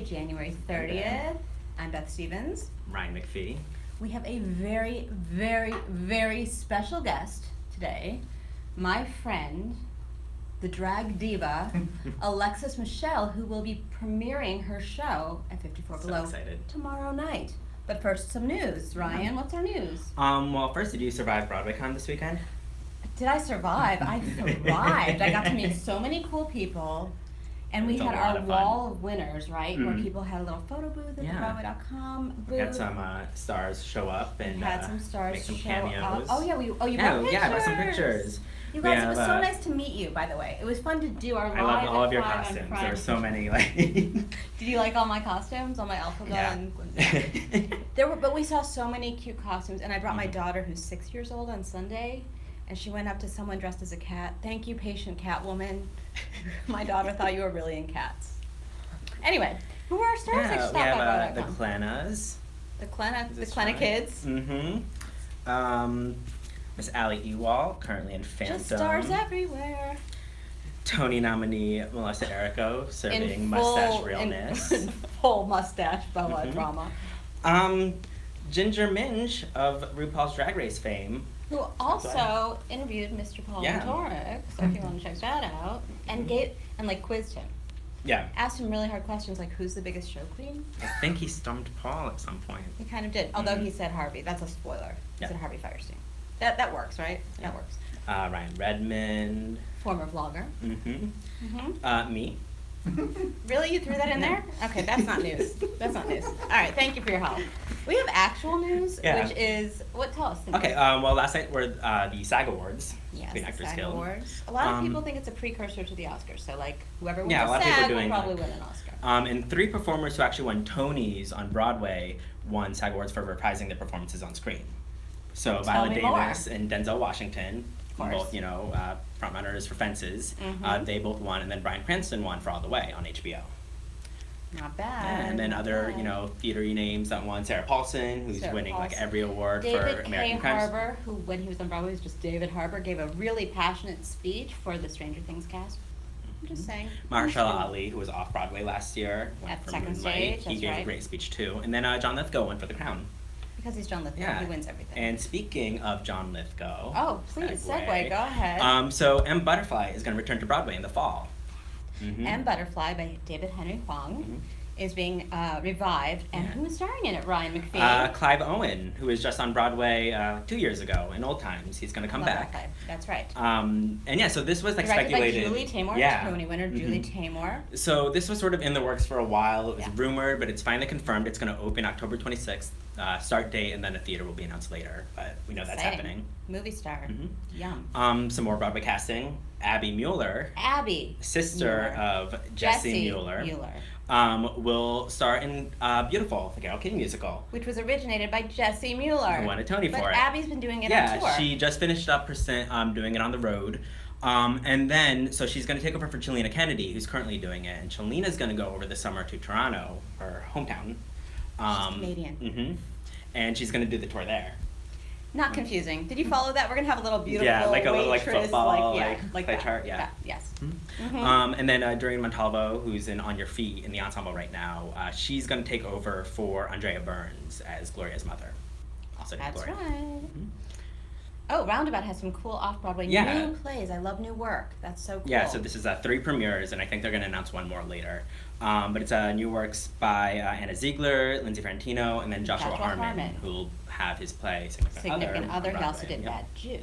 January 30th. I'm Beth Stevens. Ryan McPhee. We have a very, very, very special guest today. My friend, the drag diva, Alexis Michelle, who will be premiering her show at 54 Below tomorrow night. But first, some news. Ryan, what's our news? Well, first, did you survive BroadwayCon this weekend? Did I survive? I thrived. I got to meet so many cool people. And we had our wall of winners, right? Where people had a little photo booth at the Broadway.com booth. We had some stars show up and had some stars make some show cameos. Up. Oh yeah, you brought pictures. Yeah, I brought some pictures. You guys, it was so nice to meet you. By the way, it was fun to do our live. I loved all of your Live costumes. There were so many. Like, did you like all my costumes? All my alphabet. Yeah. But we saw so many cute costumes, and I brought my daughter, who's 6 years old, on Sunday. And she went up to someone dressed as a cat. Thank you, patient cat woman. My daughter thought you were really in cats. Anyway, who are our stars next we have the Clennas. The Clenna kids. Mm-hmm. Miss Allie Ewald, currently in Phantom. Just stars everywhere. Tony nominee Melissa Errico, serving mustache realness. In full mustache boa drama. Ginger Minge of RuPaul's Drag Race fame. Who also interviewed Mr. Paul Torek, so if you want to check that out, and quizzed him. Yeah. Asked him really hard questions like, who's the biggest show queen? I think he stumped Paul at some point. He kind of did, although he said Harvey. That's a spoiler. He said Harvey Firestein. That works, right? Yeah. That works. Ryan Redmond. Former vlogger. Me. Really? You threw that in there? Okay, that's not news. That's not news. All right, thank you for your help. We have actual news, which is, tell us. Okay, well, last night were the SAG Awards. Yes, the SAG Guild. Awards. A lot of people think it's a precursor to the Oscars, so like whoever wins a lot SAG of people will probably win an Oscar. And 3 performers who actually won Tonys on Broadway won SAG Awards for reprising their performances on screen. So Viola Davis and Denzel Washington, both frontrunners for Fences, they both won, and then Bryan Cranston won for All the Way on HBO. Not bad. Yeah, and then other, theater-y names that won. Sarah Paulson, who's winning like every award for American Crime. David K. Harbour, who when he was on Broadway was just David Harbour, gave a really passionate speech for the Stranger Things cast. I'm just saying. Mahershala Ali, who was off Broadway last year, at for second Moonlight. stage. He gave a great speech too. And then John Lithgow won for The Crown. Because he's John Lithgow, he wins everything. And speaking of John Lithgow, please segue. Go ahead. So M. Butterfly is going to return to Broadway in the fall. M. Butterfly by David Henry Hwang is being revived, and who is starring in it? Ryan McPhee. Clive Owen, who was just on Broadway 2 years ago in Old Times. He's going to come back. That's right. So this was Directed speculated. By Julie Taymor, Tony winner Julie Taymor. So this was sort of in the works for a while. It was rumored, but it's finally confirmed. It's going to open October 26th. Start date, and then a theater will be announced later. But we know that's happening. Movie star. Yum. Some more Broadway casting. Abby Mueller. Sister of Jesse Mueller. Will star in Beautiful, the Carole King musical. Which was originated by Jesse Mueller. Who won a Tony for it. But Abby's been doing it on tour. Yeah, she just finished up doing it on the road. And then, so she's going to take over for Chelina Kennedy, who's currently doing it. And Chelina's going to go over the summer to Toronto, her hometown. She's Canadian. And she's going to do the tour there. Not confusing. Did you follow that? We're going to have a little beautiful like a little football like chart. Yes. And then Doreen Montalvo, who's in On Your Feet in the ensemble right now, she's going to take over for Andrea Burns as Gloria's mother. That's right. Oh, Roundabout has some cool off-Broadway new plays. I love new work. That's so cool. Yeah, so this is 3 premieres, and I think they're going to announce one more later. But it's new works by Anna Ziegler, Lindsay Frantino, and then Joshua Harmon, who will have his play Significant Other. He also did Bad Jews.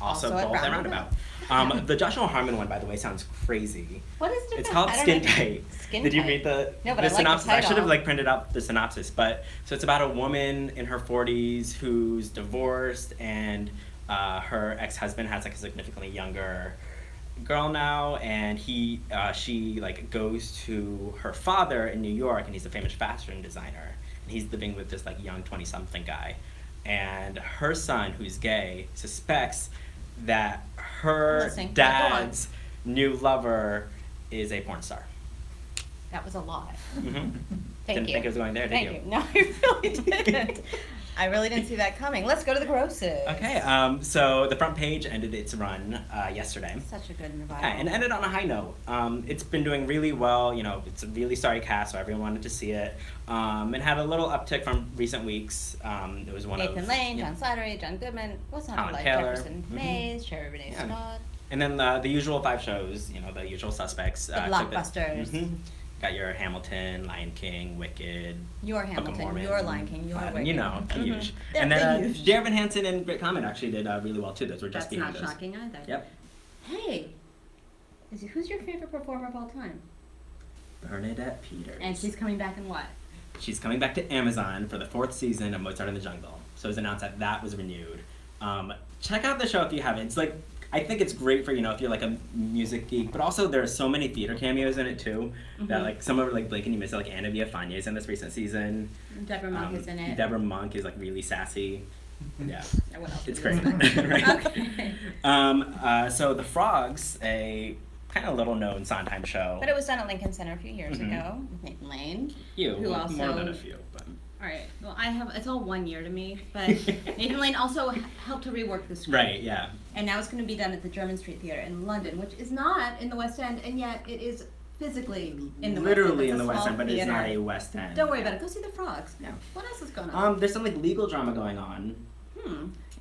Also both at Roundabout. The Joshua Harmon one, by the way, sounds crazy. What is it? It's called Skin Tight. Did you read the synopsis? I should have printed out the synopsis. But so it's about a woman in her 40s who's divorced, and her ex-husband has a significantly younger girl now, and she goes to her father in New York, and he's a famous fashion designer, and he's living with this young 20-something guy, and her son, who's gay, suspects that her dad's new lover is a porn star. That was a lot. Didn't Thank you. think it was going there, did you? Thank you. No, I really didn't. I really didn't see that coming. Let's go to the grosses. Okay, so the front page ended its run yesterday. Such a good revival. Yeah, and ended on a high note. It's been doing really well. You know, it's a really sorry cast, so everyone wanted to see it. It had a little uptick from recent weeks. It was one Nathan of Lane, John Slattery, John Goodman, what's not Colin like Taylor. Jefferson Mays, Sherry Renee Scott. And then the usual 5 shows, you know, the usual suspects. The blockbusters. Got your Hamilton, Lion King, Wicked, Your Hamilton, your Lion King, your Wicked. You know, huge. And then Dear Evan Hansen and Great Comet actually did really well too. Those were just behind us. That's not shocking either. Yep. Hey, who's your favorite performer of all time? Bernadette Peters. And she's coming back in what? She's coming back to Amazon for the 4th season of Mozart in the Jungle. So it was announced that was renewed. Check out the show if you haven't. It's like, I think it's great for, you know, if you're like a music geek, but also there are so many theater cameos in it too, that like some of like Blake and you miss it, like Anna Villafañe's in this recent season. Deborah Monk is in it. Deborah Monk is like really sassy. Yeah. What else it's great. Right? Okay. So The Frogs, a kind of little known Sondheim show. But it was done at Lincoln Center a few years ago with Nathan Lane. Who also, more than a few. But. All right. Well, it's all 1 year to me, but Nathan Lane also helped to rework the script. Right, yeah. And now it's going to be done at the Jermyn Street Theatre in London, which is not in the West End, and yet it is physically in the literally West End. in the West End, but it's not a West End. Don't worry about it. Go see The Frogs. Yeah. What else is going on? There's some like legal drama going on.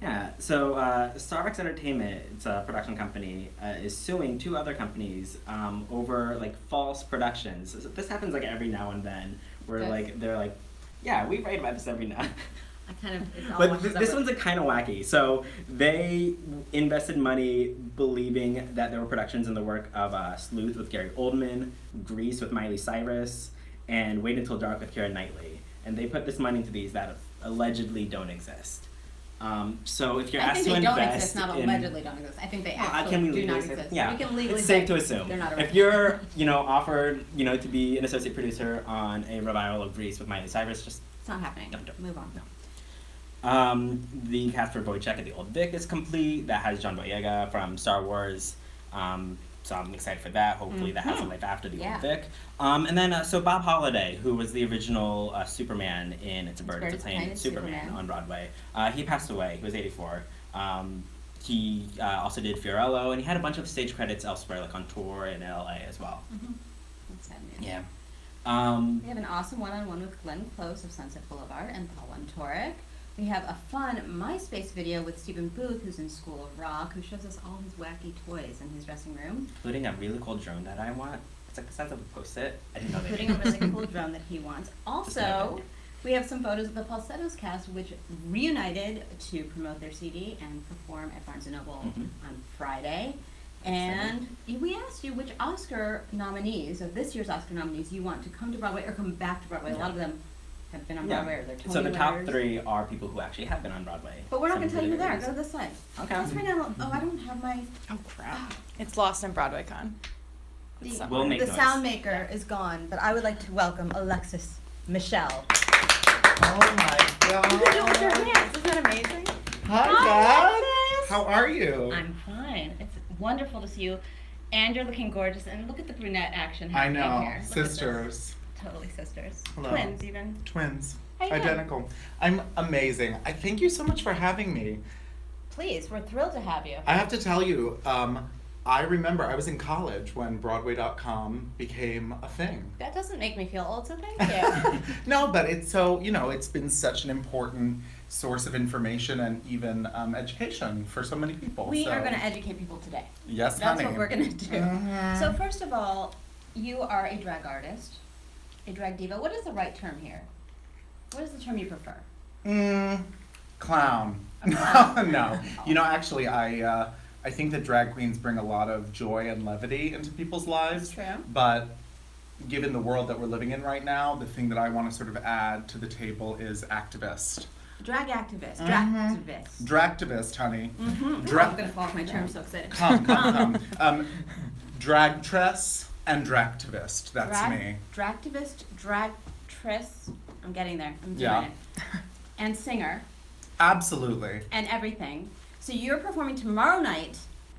Yeah, so Starbucks Entertainment, it's a production company, is suing 2 other companies over like false productions. So this happens like every now and then, where like they're like, yeah, we write about this every now. But this one's like kind of wacky. So they invested money believing that there were productions in the work of Sleuth with Gary Oldman, Grease with Miley Cyrus, and Wait Until Dark with Keira Knightley. And they put this money into these that allegedly don't exist. So if you're asked to invest, I think they don't exist, not allegedly don't exist. I think they actually do not exist. Yeah, we can legally it's safe to assume. They're not if you're, you know, offered, you know, to be an associate producer on a revival of Grease with Miley Cyrus, just it's not happening. Don't. Move on. No. The cast for Wojciech at the Old Vic is complete. That has John Boyega from Star Wars. So I'm excited for that. Hopefully that has a life after the Old Vic. And then, so Bob Holliday, who was the original Superman in It's a Bird, It's a Plane, Superman on Broadway, he passed away. He was 84. He also did Fiorello, and he had a bunch of stage credits elsewhere, like on tour in LA as well. That's sad, man. Yeah. We have an awesome one-on-one with Glenn Close of Sunset Boulevard and Paul Antoric. We have a fun MySpace video with Stephen Booth, who's in School of Rock, who shows us all his wacky toys in his dressing room. Including a really cool drone that I want. It's like the size of a Post-it. I didn't know that. Including a really cool drone that he wants. Also, we have some photos of the Falsettos cast, which reunited to promote their CD and perform at Barnes & Noble on Friday. And we asked you which Oscar nominees, of this year's Oscar nominees, you want to come to Broadway or come back to Broadway. A lot of them have been on Broadway or they're Tony So the top winners. 3 are people who actually have been on Broadway. But we're not going to tell you who they are. Go to this side. Okay. Let's find out. Oh, I don't have my... Oh, crap. It's lost in BroadwayCon. We'll make the noise. sound maker is gone, but I would like to welcome Alexis Michelle. Oh my God. You can do it with your hands. Isn't that amazing? Hi, Dad. Alexis. How are you? I'm fine. It's wonderful to see you. And you're looking gorgeous. And look at the brunette action I happening know. here. Look at Sisters. this. Totally sisters. Hello. Twins, even. Twins. How you doing? Identical. I'm amazing. I thank you so much for having me. Please, we're thrilled to have you. I have to tell you, I remember I was in college when Broadway.com became a thing. That doesn't make me feel old, so thank you. No, but it's so, you know, it's been such an important source of information and even education for so many people. We are going to educate people today. Yes, That's honey. what we're going to do. So first of all, you are a drag artist, a drag diva. What is the right term here? What is the term you prefer? Clown. No. You know, actually, I think that drag queens bring a lot of joy and levity into people's lives. That's true. But given the world that we're living in right now, the thing that I want to sort of add to the table is activist. Drag activist. Dragtivist. Dragtivist, honey. I'm going to fall off my chair. I'm so excited. Come. Dragtress and dragtivist. That's me. Dragtivist, dragtress. I'm getting there. I'm doing it. And singer. Absolutely. And everything. So you're performing tomorrow night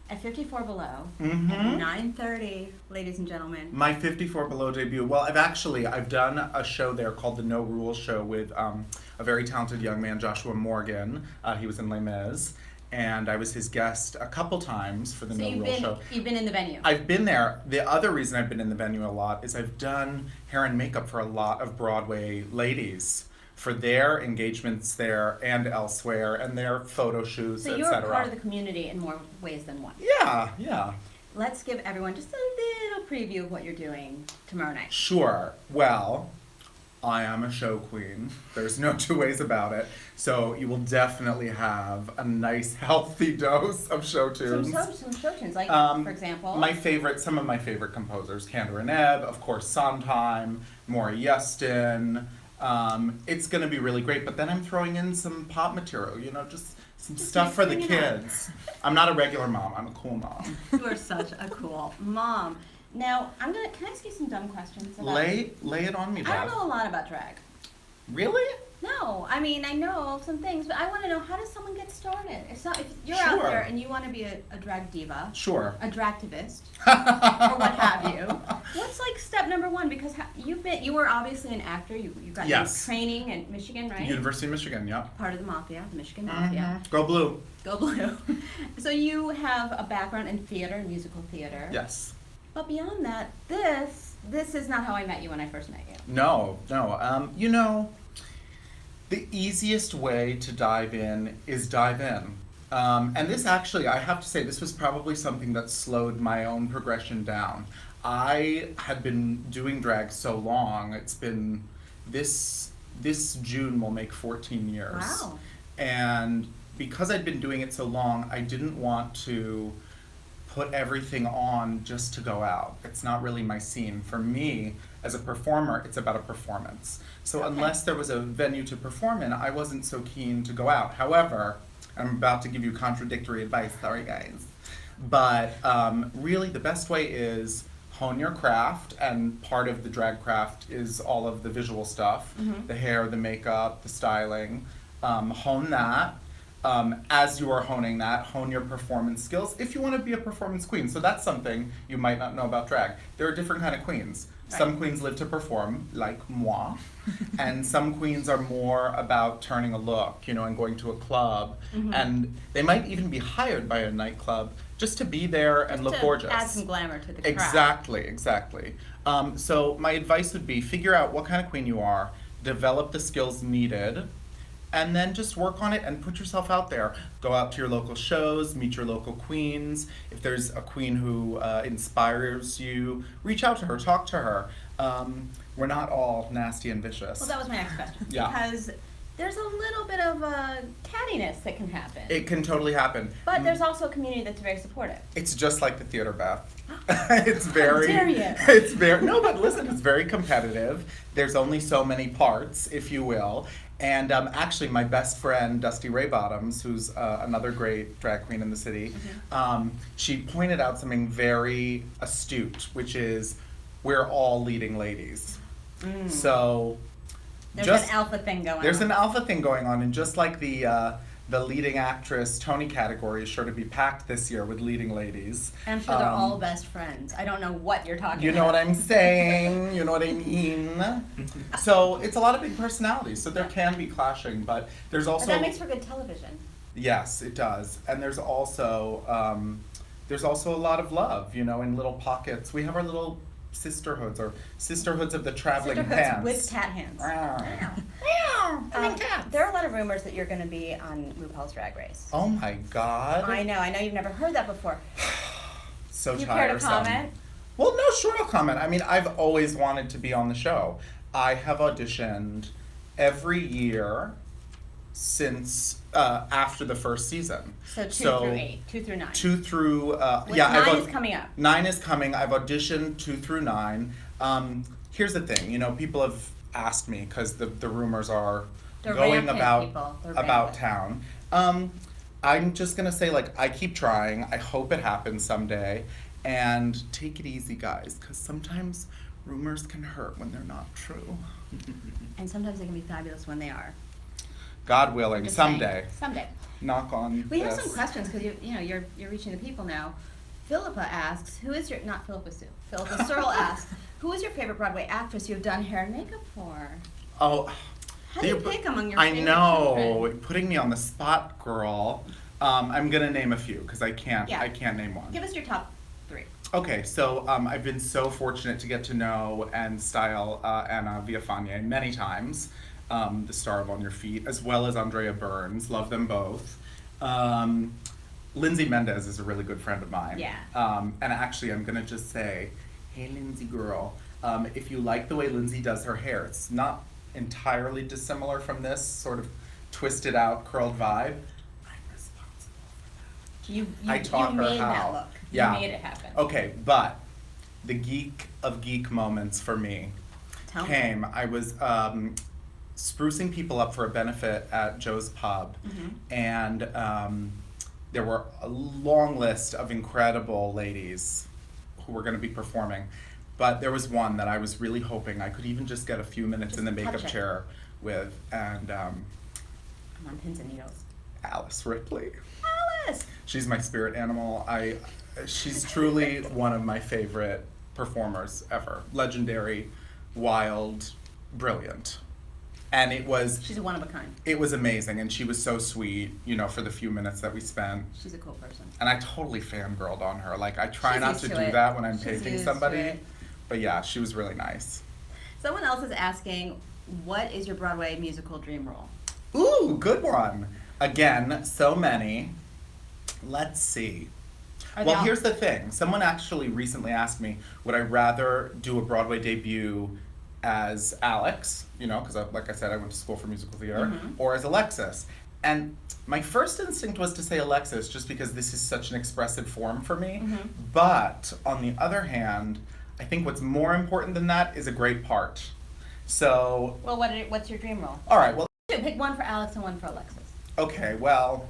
at 54 Below Mm-hmm. at 9:30, ladies and gentlemen. My 54 Below debut. Well, I've done a show there called the No Rules Show with a very talented young man, Joshua Morgan. He was in Les Mis, and I was his guest a couple times for the No Rules Show. You've been in the venue. I've been there. The other reason I've been in the venue a lot is I've done hair and makeup for a lot of Broadway ladies for their engagements there and elsewhere, and their photo shoots, so etc. you're part of the community in more ways than one. Yeah. Let's give everyone just a little preview of what you're doing tomorrow night. Sure. Well, I am a show queen. There's no two ways about it. So you will definitely have a nice, healthy dose of show tunes. Some show tunes, like, for example? Some of my favorite composers, Kander and Ebb, of course, Sondheim, Maury Yeston. It's going to be really great, but then I'm throwing in some pop material, just some stuff for the kids. I'm not a regular mom, I'm a cool mom. You are such a cool mom. Now, can I ask you some dumb questions about Lay it on me, Beth. I don't know a lot about drag. Really? No, I mean, I know some things, but I want to know, how does someone get started? If you're out Sure. there and you want to be a drag diva, Sure. a dragtivist, or what have you, what's like step number one? Because you were obviously an actor. You got your Yes. training in Michigan, right? University of Michigan, yeah. Part of the mafia, the Michigan mafia. Go blue. Go blue. So you have a background in theater, musical theater. Yes. But beyond that, this is not how I met you when I first met you. No. The easiest way to dive in is dive in. And this actually, I have to say, this was probably something that slowed my own progression down. I had been doing drag so long. It's been, this June will make 14 years. Wow. And because I'd been doing it so long, I didn't want to put everything on just to go out. It's not really my scene. For me, as a performer, it's about a performance. So unless there was a venue to perform in, I wasn't so keen to go out. However, I'm about to give you contradictory advice, sorry guys. But really the best way is hone your craft, and part of the drag craft is all of the visual stuff, the hair, the makeup, the styling. Hone that. As you are honing that, hone your performance skills if you want to be a performance queen. So that's something you might not know about drag. There are different kind of queens. Right. Some queens live to perform, like moi, and some queens are more about turning a look, and going to a club. And they might even be hired by a nightclub just to be there and look gorgeous. Add some glamour to the craft. Exactly. So my advice would be, figure out what kind of queen you are, develop the skills needed, and then just work on it and put yourself out there. Go out to your local shows, meet your local queens. If there's a queen who inspires you, reach out to her, talk to her. We're not all nasty and vicious. Well, that was my next question. Yeah. Because there's a little bit of cattiness that can happen. It can totally happen. But there's also a community that's very supportive. It's just like the theater, Beth. It's very. How dare you? It's very. No, but listen, it's very competitive. There's only so many parts, if you will. And actually, my best friend, Dusty Ray Bottoms, who's another great drag queen in the city, she pointed out something very astute, which is we're all leading ladies. So there's an alpha thing going on. There's an alpha thing going on, and just like the leading actress Tony category is sure to be packed this year with leading ladies. I'm sure they're all best friends. I don't know what you're talking about. You know what I'm saying? You know what I mean? So it's a lot of big personalities, so there can be clashing, but there's also... But that makes for good television. Yes, it does. And there's also a lot of love, in little pockets. We have our little sisterhoods, or sisterhoods of the traveling pants. With cat hands. There are a lot of rumors that you're going to be on RuPaul's Drag Race. Oh my God. I know you've never heard that before. So Do you tiresome. care to comment? Well, no, sure, I'll comment. I mean, I've always wanted to be on the show. I have auditioned every year since after the first season. So 2 through 8, 2 through 9. 2 through, 9 is coming up. 9 is coming. I've auditioned 2 through 9. Here's the thing, people have asked me, because the rumors are going about town. I'm just gonna say, I keep trying. I hope it happens someday. And take it easy, guys, because sometimes rumors can hurt when they're not true. And sometimes they can be fabulous when they are. God willing, Just someday. saying. Someday. Knock on We this. have some questions because you're reaching the people now. Philippa asks, not Philippa Sue. Philippa Searle asks, who is your favorite Broadway actress you have done hair and makeup for? Oh, How do you pick among your I favorite know, children? putting me on the spot, girl. I'm gonna name a few because I can't name one. Give us your top 3. Okay, so I've been so fortunate to get to know and style Anna Villafañe many times, the star of On Your Feet, as well as Andrea Burns. Love them both. Lindsay Mendez is a really good friend of mine. Yeah. And actually, I'm gonna just say, hey, Lindsay girl, if you like the way Lindsay does her hair, it's not entirely dissimilar from this sort of twisted out, curled vibe. I'm responsible for that. I taught her made how. that look. Yeah. You made it happen. Okay, but the geek of geek moments for me Tell me. came. I was sprucing people up for a benefit at Joe's Pub, and there were a long list of incredible ladies who were going to be performing. But there was one that I was really hoping I could even just get a few minutes in the makeup chair with, and I'm on pins and needles. Alice Ripley. Alice! She's my spirit animal. She's truly one of my favorite performers ever. Legendary, wild, brilliant. And she's a one of a kind. It was amazing, and she was so sweet, for the few minutes that we spent. She's a cool person. And I totally fangirled on her. Like, I try She's not used to to do it. that when I'm She's painting used somebody. to it. But yeah, she was really nice. Someone else is asking, what is your Broadway musical dream role? Ooh, good one. Again, so many. Let's see. Well, here's the thing. Someone actually recently asked me, would I rather do a Broadway debut as Alex, because like I said, I went to school for musical theater, or as Alexis. And my first instinct was to say Alexis, just because this is such an expressive form for me. But on the other hand, I think what's more important than that is a great part. So. Well, what's your dream role? All right, well. Pick one for Alex and one for Alexis. Okay, well,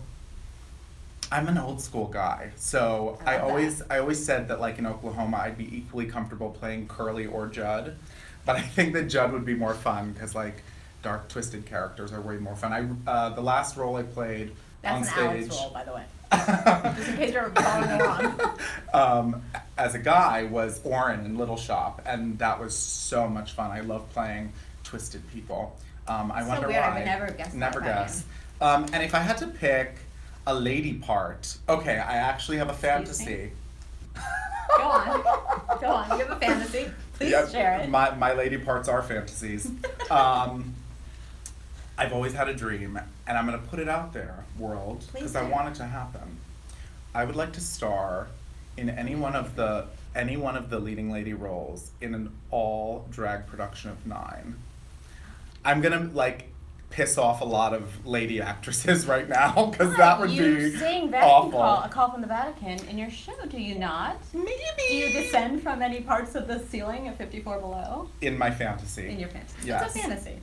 I'm an old school guy, so I always said that, like, in Oklahoma, I'd be equally comfortable playing Curly or Judd, but I think that Judd would be more fun because, like, dark, twisted characters are way more fun. The last role I played on stage. That's an Alex role, by the way. Just in case you're following along. As a guy, was Orrin in Little Shop, and that was so much fun. I love playing twisted people. I wonder weird. why. I would never have guessed Never that guess. And if I had to pick a lady part, okay, I actually have a fantasy. Go on. You have a fantasy. Please share it. My lady parts are fantasies. I've always had a dream, and I'm going to put it out there, world, because I want it to happen. I would like to star in any one of the leading lady roles in an all drag production of 9. I'm gonna piss off a lot of lady actresses right now because that would you be sing awful. A Call from the Vatican in your show, do you not? Maybe. Do you descend from any parts of the ceiling of 54 Below? In my fantasy. In your fantasy. Yes. It's a fantasy.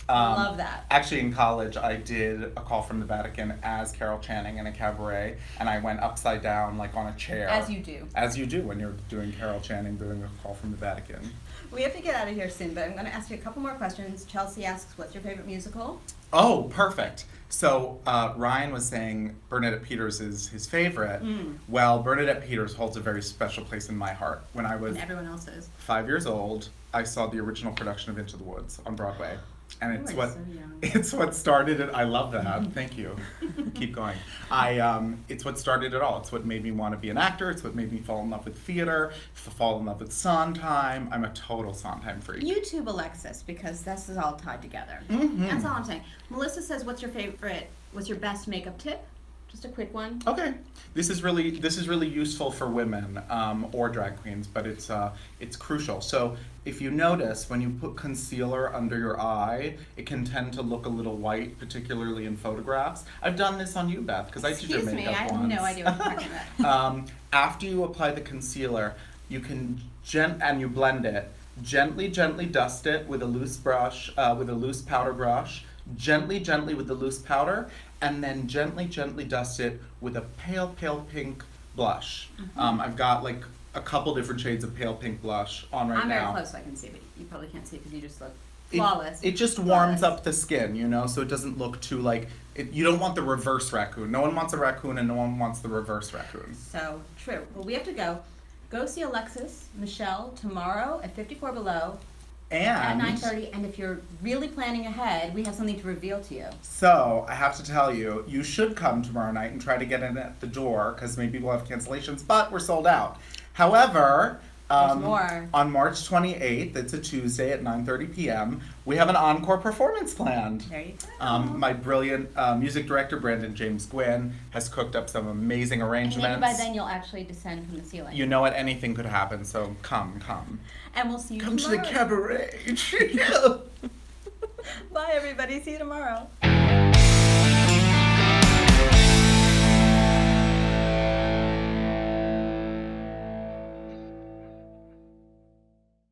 I love that. Actually, in college, I did A Call from the Vatican as Carol Channing in a cabaret, and I went upside down, on a chair. As you do. As you do when you're doing Carol Channing doing A Call from the Vatican. We have to get out of here soon, but I'm going to ask you a couple more questions. Chelsea asks, what's your favorite musical? Oh, perfect. So Ryan was saying Bernadette Peters is his favorite. Well, Bernadette Peters holds a very special place in my heart. When I was and everyone else's. 5 years old, I saw the original production of Into the Woods on Broadway. And it's what started it. I love that. Thank you. Keep going. It's what started it all. It's what made me want to be an actor. It's what made me fall in love with theater, fall in love with Sondheim. I'm a total Sondheim freak. YouTube Alexis, because this is all tied together. That's all I'm saying. Melissa says, what's your best makeup tip? Just a quick one. Okay, this is really useful for women or drag queens, but it's crucial. So if you notice, when you put concealer under your eye, it can tend to look a little white, particularly in photographs. I've done this on you, Beth, because I did your makeup once. Excuse me, I have no idea what you're talking about. After you apply the concealer, you can and you blend it. Gently dust it with a loose brush, with a loose powder brush. Gently with the loose powder, and then gently dust it with a pale pink blush. I've got a couple different shades of pale pink blush on right now. I'm very close, so I can see, but you probably can't see because you just look Flawless. It just warms up the skin, you know, so it doesn't look too like, you don't want the reverse raccoon. No one wants a raccoon and no one wants the reverse raccoon. So true. Well, we have to go. Go see Alexis Michelle tomorrow at 54 Below at And 9:30. And if you're really planning ahead, we have something to reveal to you. so I have to tell you, you should come tomorrow night and try to get in at the door because maybe we'll have cancellations, but we're sold out. However, There's more. on March 28th, it's a Tuesday at 9:30 p.m., we have an encore performance planned. There you go. My brilliant music director, Brandon James Gwynn, has cooked up some amazing And arrangements. maybe by then you'll actually descend from the ceiling. You know what? Anything could happen, so come. And we'll see you Come to tomorrow. the cabaret. Bye, everybody. See you tomorrow.